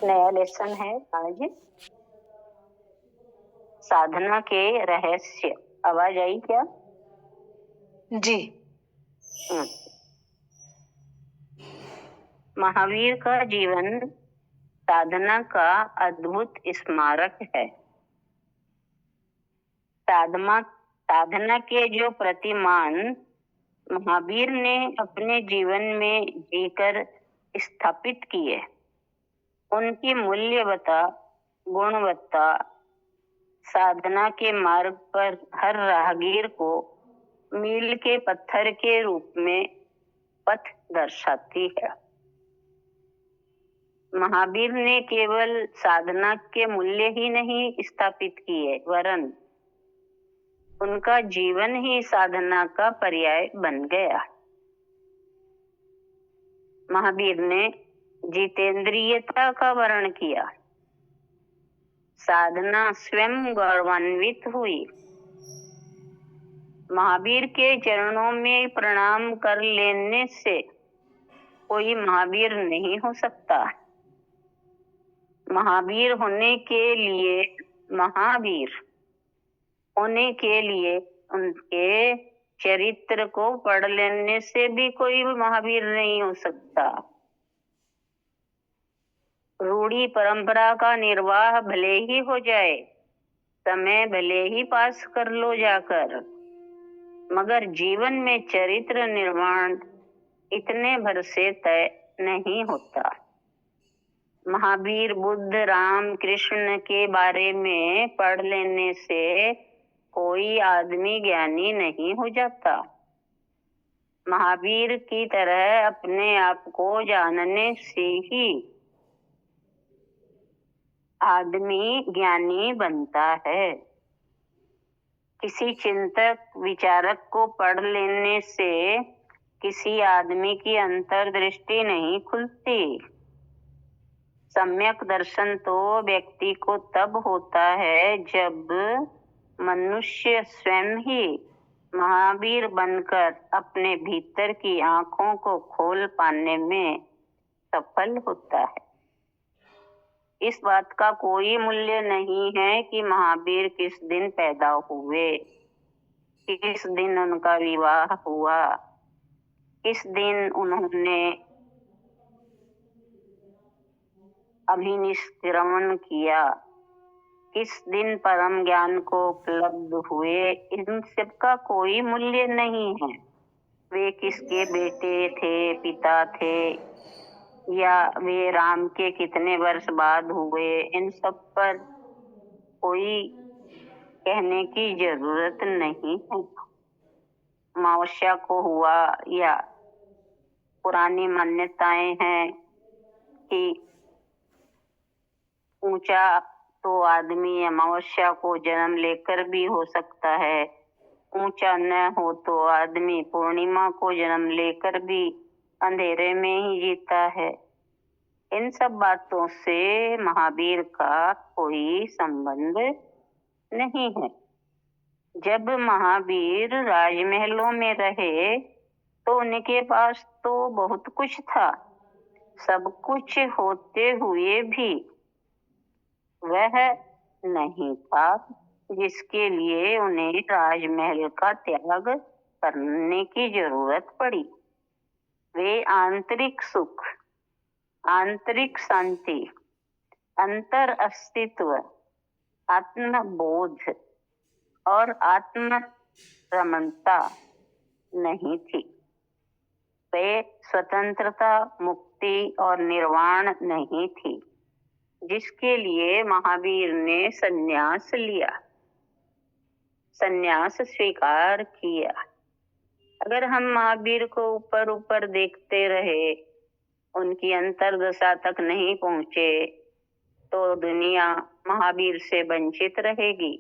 नया लेसन है आज साधना के रहस्य। आवाज आई क्या? जी। महावीर का जीवन साधना का अद्भुत स्मारक है। साधना के जो प्रतिमान महावीर ने अपने जीवन में जीकर स्थापित किए, उनकी मूल्यवता गुणवत्ता साधना के मार्ग पर हर राहगीर को मील के पत्थर के रूप में पथ दर्शाती है। महावीर ने केवल साधना के मूल्य ही नहीं स्थापित किए, वरन उनका जीवन ही साधना का पर्याय बन गया। महावीर ने जितेंद्रियता का वर्ण किया, साधना स्वयं गौरवान्वित हुई। महावीर के चरणों में प्रणाम कर लेने से कोई महावीर नहीं हो सकता। महावीर होने के लिए उनके चरित्र को पढ़ लेने से भी कोई महावीर नहीं हो सकता। रूढ़ी परंपरा का निर्वाह भले ही हो जाए, समय भले ही पास कर लो जाकर, मगर जीवन में चरित्र निर्माण इतने भर से तय नहीं होता। महावीर, बुद्ध, राम, कृष्ण के बारे में पढ़ लेने से कोई आदमी ज्ञानी नहीं हो जाता। महावीर की तरह अपने आप को जानने से ही आदमी ज्ञानी बनता है। किसी चिंतक विचारक को पढ़ लेने से किसी आदमी की अंतर्दृष्टि नहीं खुलती। सम्यक दर्शन तो व्यक्ति को तब होता है जब मनुष्य स्वयं ही महावीर बनकर अपने भीतर की आंखों को खोल पाने में सफल होता है। इस बात का कोई मूल्य नहीं है कि महावीर किस दिन पैदा हुए, किस दिन उनका विवाह हुआ, किस दिन उन्होंने अभिनिष्क्रमण किया, किस दिन परम ज्ञान को उपलब्ध हुए। इन सब का कोई मूल्य नहीं है। वे किसके बेटे थे, पिता थे, या वे राम के कितने वर्ष बाद हुए, इन सब पर कोई कहने की जरूरत नहीं है। अमावस्या को हुआ, या पुरानी मान्यताएं हैं कि ऊंचा तो आदमी अमावस्या को जन्म लेकर भी हो सकता है, ऊंचा न हो तो आदमी पूर्णिमा को जन्म लेकर भी अंधेरे में ही जीता है। इन सब बातों से महावीर का कोई संबंध नहीं है। जब महावीर राजमहलों में रहे तो उनके पास तो बहुत कुछ था। सब कुछ होते हुए भी वह नहीं था जिसके लिए उन्हें राजमहल का त्याग करने की जरूरत पड़ी। वे आंतरिक सुख, आंतरिक शांति, अंतर अस्तित्व, आत्मबोध और आत्म रमणता नहीं थी। वे स्वतंत्रता, मुक्ति और निर्वाण नहीं थी जिसके लिए महावीर ने संन्यास लिया, संन्यास स्वीकार किया। अगर हम महावीर को ऊपर ऊपर देखते रहे, उनकी अंतर्दशा तक नहीं पहुंचे, तो दुनिया महावीर से वंचित रहेगी।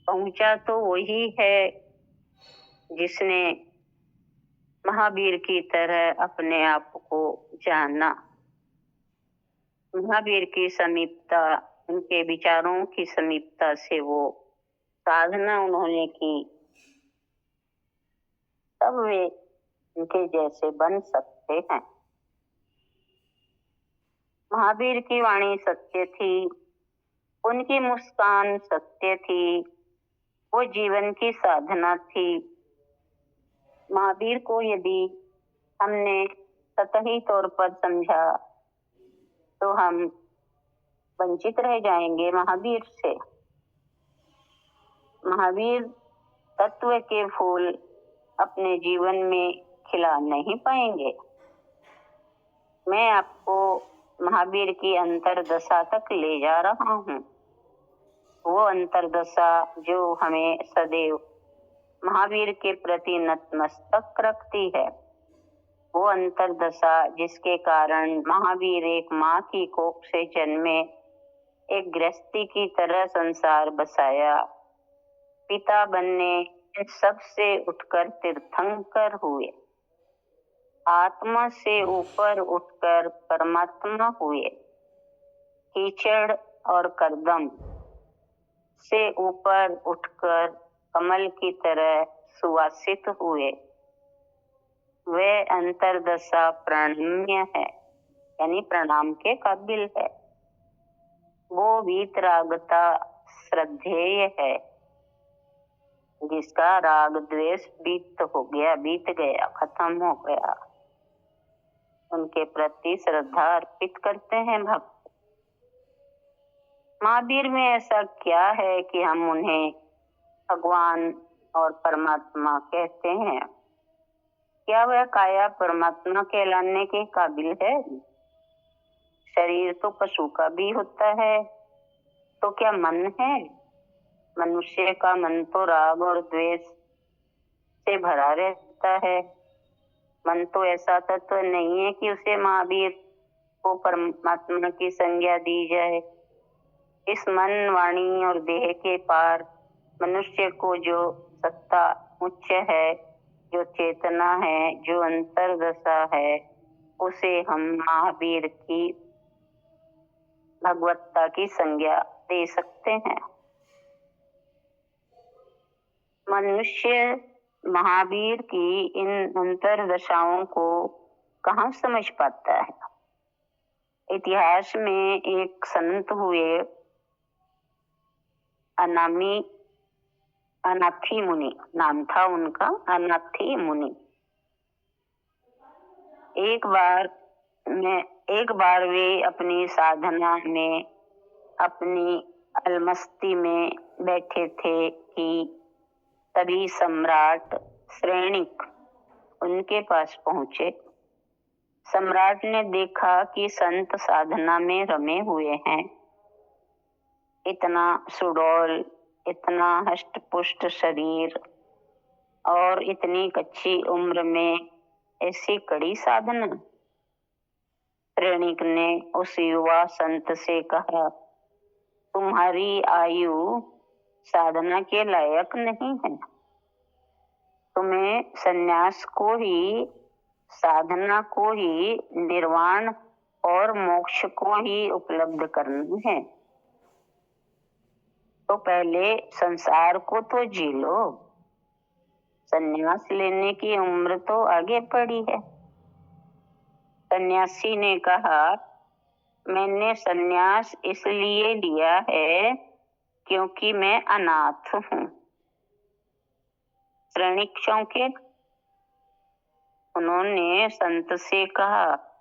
पहुंचा तो वही है जिसने महावीर की तरह अपने आप को जाना। महावीर की समीपता, उनके विचारों की समीपता से वो साधना उन्होंने की, तब वे उनके जैसे बन सकते हैं। महावीर की वाणी सत्य थी, उनकी मुस्कान सत्य थी, वो जीवन की साधना थी। महावीर को यदि हमने सतही तौर पर समझा तो हम वंचित रह जाएंगे महावीर से। महावीर तत्व के फूल अपने जीवन में खिला नहीं पाएंगे। मैं आपको महावीर की अंतरदशा तक ले जा रहा हूँ। वो अंतरदशा जो हमें सदैव महावीर के प्रति नतमस्तक रखती है, वो अंतरदशा जिसके कारण महावीर एक माँ की कोख से जन्मे, एक गृहस्थी की तरह संसार बसाया, पिता बनने इन सब से उठकर तीर्थंकर हुए, आत्मा से ऊपर उठकर परमात्मा हुए, कीचड़ और कर्दम से ऊपर उठकर कमल की तरह सुवासित हुए। वे अंतरदशा प्रणम्य है, यानी प्रणाम के काबिल है। वो वीतरागता श्रद्धेय है, जिसका राग द्वेष बीत गया, खत्म हो गया। उनके प्रति श्रद्धा अर्पित करते हैं भक्त। महावीर में ऐसा क्या है कि हम उन्हें भगवान और परमात्मा कहते हैं? क्या वह काया परमात्मा कहलाने के काबिल है? शरीर तो पशु का भी होता है, तो क्या मन है? मनुष्य का मन तो राग और द्वेष से भरा रहता है। मन तो ऐसा तत्व नहीं है कि उसे महावीर को परमात्मा की संज्ञा दी जाए। इस मन, वाणी और देह के पार मनुष्य को जो सत्ता उच्च है, जो चेतना है, जो अंतरदशा है, उसे हम महावीर की भगवत्ता की संज्ञा दे सकते हैं। मनुष्य महावीर की इन अंतरदशाओं को कहाँ समझ पाता है? इतिहास में एक संत हुए, अनाथी मुनि नाम था उनका, अनाथी मुनि। एक बार वे अपनी साधना में, अपनी अलमस्ती में बैठे थे कि तभी सम्राट श्रेणिक उनके पास पहुंचे। सम्राट ने देखा कि संत साधना में रमे हुए हैं। इतना सुडौल, इतना हष्ट-पुष्ट शरीर और इतनी कच्ची उम्र में ऐसी कड़ी साधना। श्रेणिक ने उस युवा संत से कहा, तुम्हारी आयु साधना के लायक नहीं है। तुम्हें संन्यास को ही, साधना को ही, निर्वाण और मोक्ष को ही उपलब्ध करना है। तो पहले संसार को तो जी लो। संन्यास लेने की उम्र तो आगे पड़ी है। सन्यासी ने कहा, मैंने संन्यास इसलिए लिया है क्योंकि मैं अनाथ हूँ। श्रेणिक चौंके। उन्होंने संत से कहा,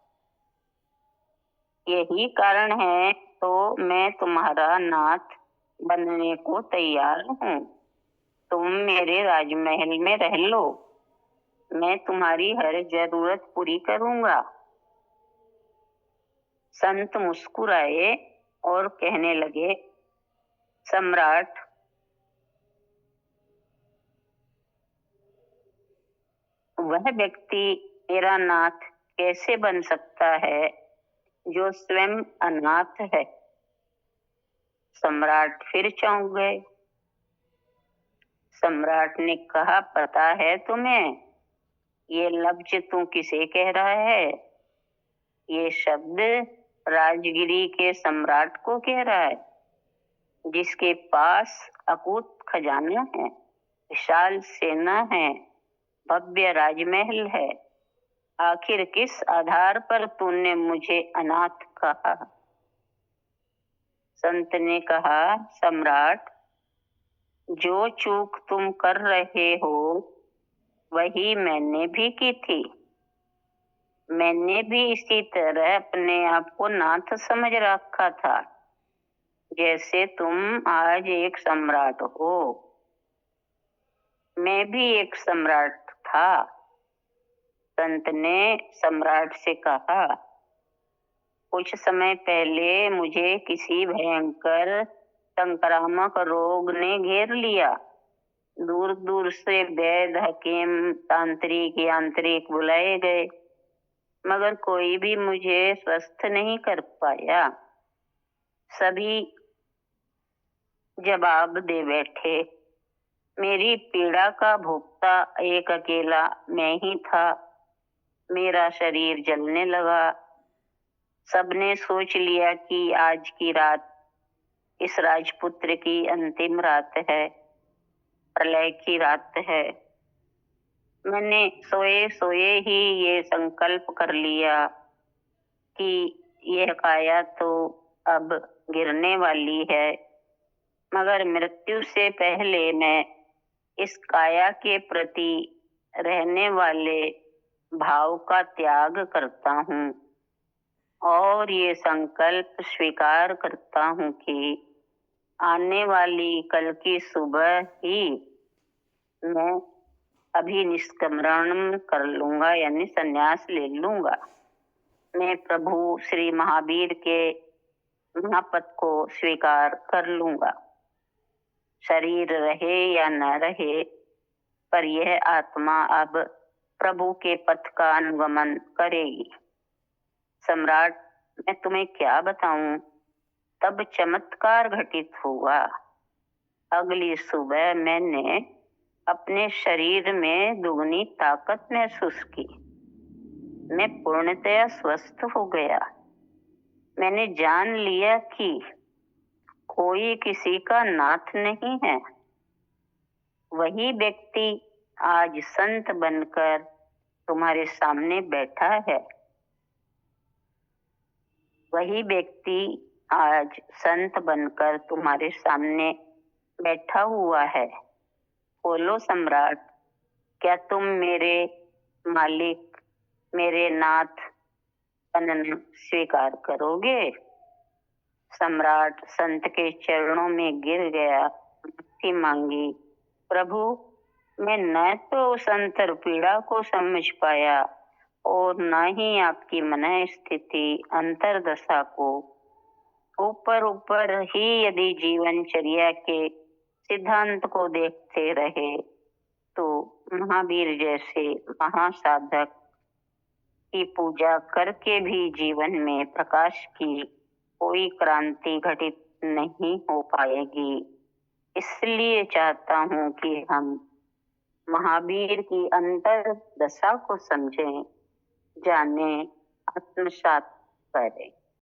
यही कारण है तो मैं तुम्हारा नाथ बनने को तैयार हूँ। तुम मेरे राजमहल में रह लो, मैं तुम्हारी हर जरूरत पूरी करूँगा। संत मुस्कुराए और कहने लगे, सम्राट, वह व्यक्ति मेरा नाथ कैसे बन सकता है जो स्वयं अनाथ है? सम्राट फिर चौंक गए। सम्राट ने कहा, पता है तुम्हें ये लफ्ज तू किसे कह रहा है? ये शब्द राजगिरी के सम्राट को कह रहा है, जिसके पास अकूत खजाना है, विशाल सेना है, भव्य राजमहल है, आखिर किस आधार पर तूने मुझे अनाथ कहा? संत ने कहा, सम्राट, जो चूक तुम कर रहे हो वही मैंने भी की थी। मैंने भी इसी तरह अपने आप को नाथ समझ रखा था, जैसे तुम आज एक सम्राट हो। मैं भी एक सम्राट था। संत ने सम्राट से कहा, कुछ समय पहले मुझे किसी भयंकर संक्रामक रोग ने घेर लिया। दूर दूर से वैद्य, हकीम, तांत्रिक, यांत्रिक बुलाए गए, मगर कोई भी मुझे स्वस्थ नहीं कर पाया। सभी जवाब दे बैठे। मेरी पीड़ा का भोक्ता एक अकेला मैं ही था। मेरा शरीर जलने लगा। सबने सोच लिया कि आज की रात इस राजपुत्र की अंतिम रात है, प्रलय की रात है। मैंने सोए सोए ही ये संकल्प कर लिया कि यह काया तो अब गिरने वाली है, मगर मृत्यु से पहले मैं इस काया के प्रति रहने वाले भाव का त्याग करता हूँ और ये संकल्प स्वीकार करता हूँ कि आने वाली कल की सुबह ही मैं अभी निष्क्रमण कर लूंगा, यानी संन्यास ले लूंगा। मैं प्रभु श्री महावीर के महापद को स्वीकार कर लूंगा। शरीर रहे या न रहे, पर यह आत्मा अब प्रभु के पथ का अनुगमन करेगी। सम्राट, मैं तुम्हें क्या बताऊं, तब चमत्कार घटित हुआ। अगली सुबह मैंने अपने शरीर में दुगनी ताकत महसूस की। मैं पूर्णतया स्वस्थ हो गया। मैंने जान लिया कि कोई किसी का नाथ नहीं है। वही व्यक्ति आज संत बनकर तुम्हारे सामने बैठा है। वही व्यक्ति आज संत बनकर तुम्हारे सामने बैठा हुआ है। बोलो सम्राट, क्या तुम मेरे मालिक, मेरे नाथ बनना स्वीकार करोगे? सम्राट संत के चरणों में गिर गया, माफी मांगी। प्रभु, मैं न तो संतर पीड़ा को समझ पाया और न ही आपकी मन स्थिति अंतरदशा को। ऊपर ऊपर ही यदि जीवनचर्या के सिद्धांत को देखते रहे तो महावीर जैसे महासाधक की पूजा करके भी जीवन में प्रकाश की कोई क्रांति घटित नहीं हो पाएगी। इसलिए चाहता हूँ कि हम महावीर की अंतर दशा को समझें, जानें, आत्मसात करें।